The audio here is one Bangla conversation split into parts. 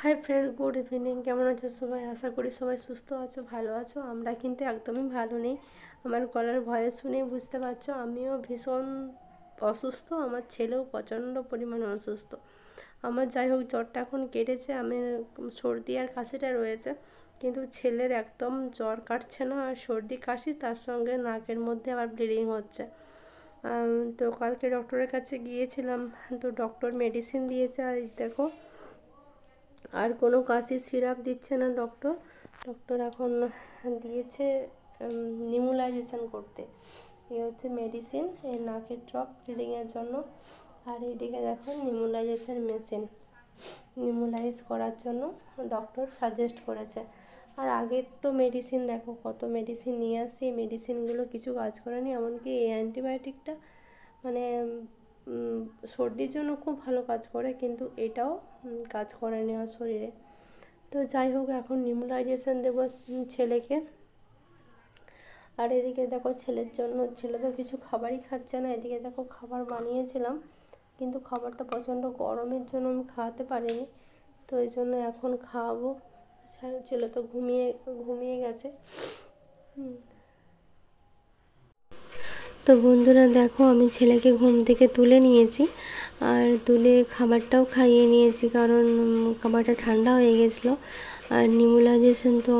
Hi friend, good evening. কেমন আছো সবাই? আশা করি সবাই সুস্থ আছো, ভালো আছো। আমরা কিন্তু একদমই ভালো নেই। আমার গলার ভয়েস শুনেই বুঝতে পারছো আমিও ভীষণ অসুস্থ, আমার ছেলেও প্রচণ্ড পরিমাণে অসুস্থ। আমার যাই হোক জ্বরটা এখন কেটেছে, আমার সর্দি আর কাশিটা রয়েছে, কিন্তু ছেলের একদম জ্বর কাটছে না, আর সর্দি কাশি তার সঙ্গে নাকের মধ্যে আবার ব্লিডিং হচ্ছে। তো কালকে ডক্টরের কাছে গিয়েছিলাম, তো ডক্টর মেডিসিন দিয়েছে। আর দেখো, আর কোনো কাশির সিরাপ দিচ্ছে না ডক্টর। ডক্টর এখন দিয়েছে নিমুলাইজেশন করতে। এই হচ্ছে মেডিসিন, এই নাকের ড্রপ ব্লিডিংয়ের জন্য। আর এইদিকে দেখো নিমুলাইজেশন মেশিন, নিমুলাইজ করার জন্য ডক্টর সাজেস্ট করেছে। আর আগের তো মেডিসিন দেখো, কত মেডিসিন নিয়ে আসি, এই মেডিসিনগুলো কিছু কাজ করেনি। এমনকি এই অ্যান্টিবায়োটিকটা মানে সর্দির জন্য খুব ভালো কাজ করে, কিন্তু এটাও কাজ করেনি আমার শরীরে। তো যাই হোক, এখন নিউমোলাইজেশন দেবো ছেলেকে। আর এদিকে দেখো ছেলের জন্য, ছেলে তো কিছু খাবারই খাচ্ছে না। এদিকে দেখো খাবার বানিয়েছিলাম, কিন্তু খাবারটা প্রচণ্ড গরমের জন্য আমি খাওয়াতে পারিনি। তো এই জন্য এখন খাওয়াবো। ছেলে তো ঘুমিয়ে ঘুমিয়ে গেছে। তো বন্ধুরা দেখো, আমি ছেলেকে ঘুম থেকে তুলে নিয়েছি, আর তুলে খাবারটাও খাইয়ে নিয়েছি, কারণ খাবারটা ঠান্ডা হয়ে গেছিলো। আর নিমুলাইজেশন তো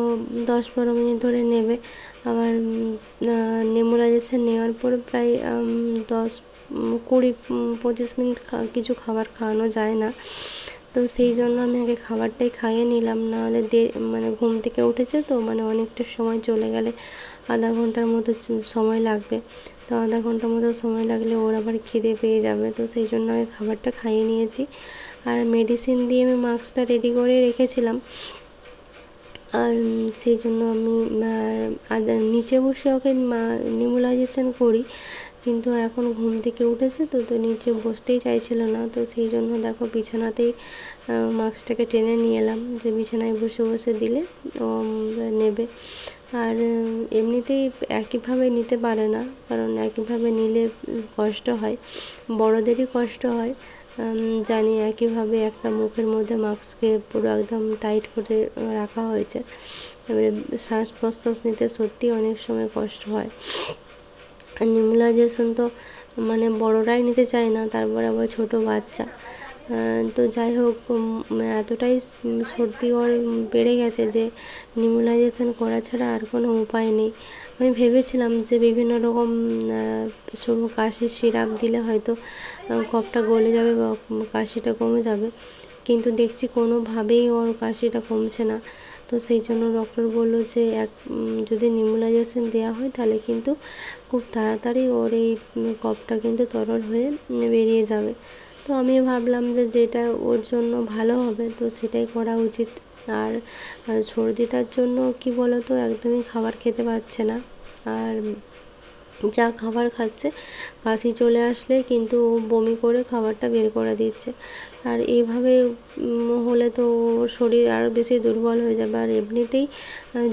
10-12 মিনিট ধরে নেবে। আবার নিমুলাইজেশন নেওয়ার পর প্রায় 10-20-25 মিনিট কিছু খাবার খাওয়ানো যায় না। তো সেই জন্য আমি আগে খাবারটাই খাইয়ে নিলাম, নাহলে মানে ঘুম থেকে উঠেছে তো মানে অনেকটা সময় চলে গেলে আধা ঘন্টার মতো সময় লাগবে। তো আধা ঘন্টার মতো সময় লাগলে ওর আবার খিদে পেয়ে যাবে, তো সেই জন্য আমি খাবারটা খাইয়ে নিয়েছি। আর মেডিসিন দিয়ে আমি মাস্কটা রেডি করে রেখেছিলাম। আর সেই জন্য আমি নিচে বসে ওকে নিমুলাইজেশন করি, কিন্তু এখন ঘুম থেকে উঠেছে তো নিচে বসতেই চাইছিল না। তো সেই জন্য দেখো বিছানাতেই মাস্কটাকে টেনে নিয়ে এলাম, যে বিছানায় বসে বসে দিলে ও নেবে। আর এমনিতেই একইভাবে নিতে পারে না, কারণ একইভাবে নিলে কষ্ট হয়, বড়োদেরই কষ্ট হয়। জানি একইভাবে একটা মুখের মধ্যে মাস্ককে পুরো একদম টাইট করে রাখা হয়েছে, এবারে শ্বাস প্রশ্বাস নিতে সত্যি অনেক সময় কষ্ট হয়। আর নিউমোলাইজেশন তো মানে বড়রাই নিতে চায় না, তারপরে আবার ছোটো বাচ্চা। তো যাই হোক, এতটাই সর্দি ওর বেড়ে গেছে যে নিউমোলাইজেশন করা ছাড়া আর কোনো উপায় নেই। আমি ভেবেছিলাম যে বিভিন্ন রকম কাশির সিরাপ দিলে হয়তো কফটা গলে যাবে বা কাশিটা কমে যাবে, কিন্তু দেখছি কোনোভাবেই ওর কাশিটা কমছে না। তো সেই জন্য ডক্টর বললো যে যদি নিউমোলাইজেশন দেওয়া হয় তাহলে কিন্তু খুব তাড়াতাড়ি ওর এই কফটা কিন্তু তরল হয়ে বেরিয়ে যাবে। তো আমি ভাবলাম যে যেটা ওর জন্য ভালো হবে তো সেটাই করা উচিত। আর সর্দিটার জন্য কি বলতো, একদমই খাবার খেতে পারছে না, আর যা খাবার খাচ্ছে কাশি চলে আসলে কিন্তু বমি করে খাবারটা বের করে দিচ্ছে। আর এইভাবে হলে তো ওর শরীর আরও বেশি দুর্বল হয়ে যাবে। আর এমনিতেই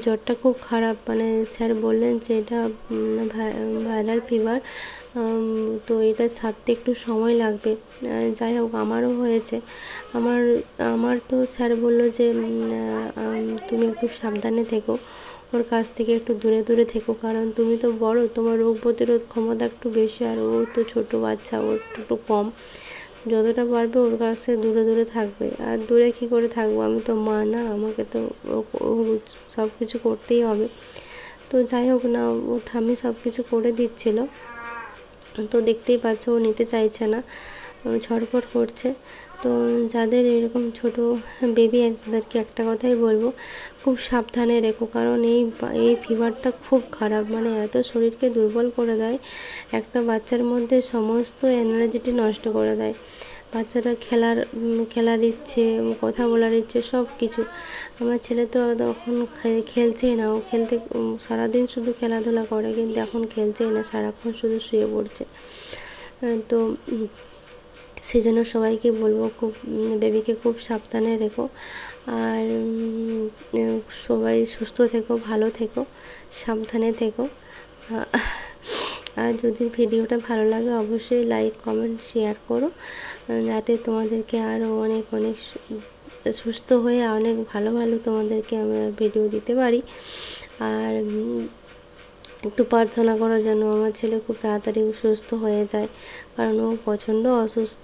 জ্বরটা খুব খারাপ, মানে স্যার বললেন যে এটা ভাইরাল ফিভার, তো এটা সারতে একটু সময় লাগবে। যাই হোক, আমারও হয়েছে। আমার আমার তো স্যার বললো যে তুমি একটু সাবধানে থেকো, ওর কাছ থেকে একটু দূরে দূরে থেকো, কারণ তুমি তো বড়, তোমার রোগ প্রতিরোধ ক্ষমতা একটু বেশি, আর ও তো ছোটো বাচ্চা, ওর একটু কম। যতটা পারবে ওর কাছ থেকে দূরে দূরে থাকবে। আর দূরে কী করে থাকবো, আমি তো মা না, আমাকে তো সব কিছু করতেই হবে। তো যাই হোক না, ও ঠাম্মি সব কিছু করে দিচ্ছিলো। তো দেখতেই পাচ্ছ ও নিতে চাইছে না, ছটফট করছে। তো যাদের এরকম ছোটো বেবি তাদেরকে একটা কথাই বলবো, খুব সাবধানে রেখো, কারণ এই ফিভারটা খুব খারাপ, মানে এত শরীরকে দুর্বল করে দেয়, একটা বাচ্চার মধ্যে সমস্ত এনার্জিটি নষ্ট করে দেয়। বাচ্চারা খেলার ইচ্ছে, কথা বলার ইচ্ছে, সব কিছু। আমার ছেলে তো এখন খেলছেই না, ও সারাদিন শুধু খেলাধুলা করে, কিন্তু এখন খেলছেই না, সারাক্ষণ শুধু শুয়ে পড়ছে। তো সেই জন্য সবাইকে বলবো খুব বেবিকে খুব সাবধানে রেখো। আর সবাই সুস্থ থেকো, ভালো থেকো, সাবধানে থেকো। আর যদি ভিডিওটা ভালো লাগে অবশ্যই লাইক কমেন্ট শেয়ার করো, যাতে তোমাদেরকে আরও অনেক অনেক সুস্থ হয়ে অনেক ভালো ভালো তোমাদেরকে আমরা ভিডিও দিতে পারি। আর একটু প্রার্থনা করো যেন আমার ছেলে খুব তাড়াতাড়ি সুস্থ হয়ে যায়, কারণ ও প্রচণ্ড অসুস্থ।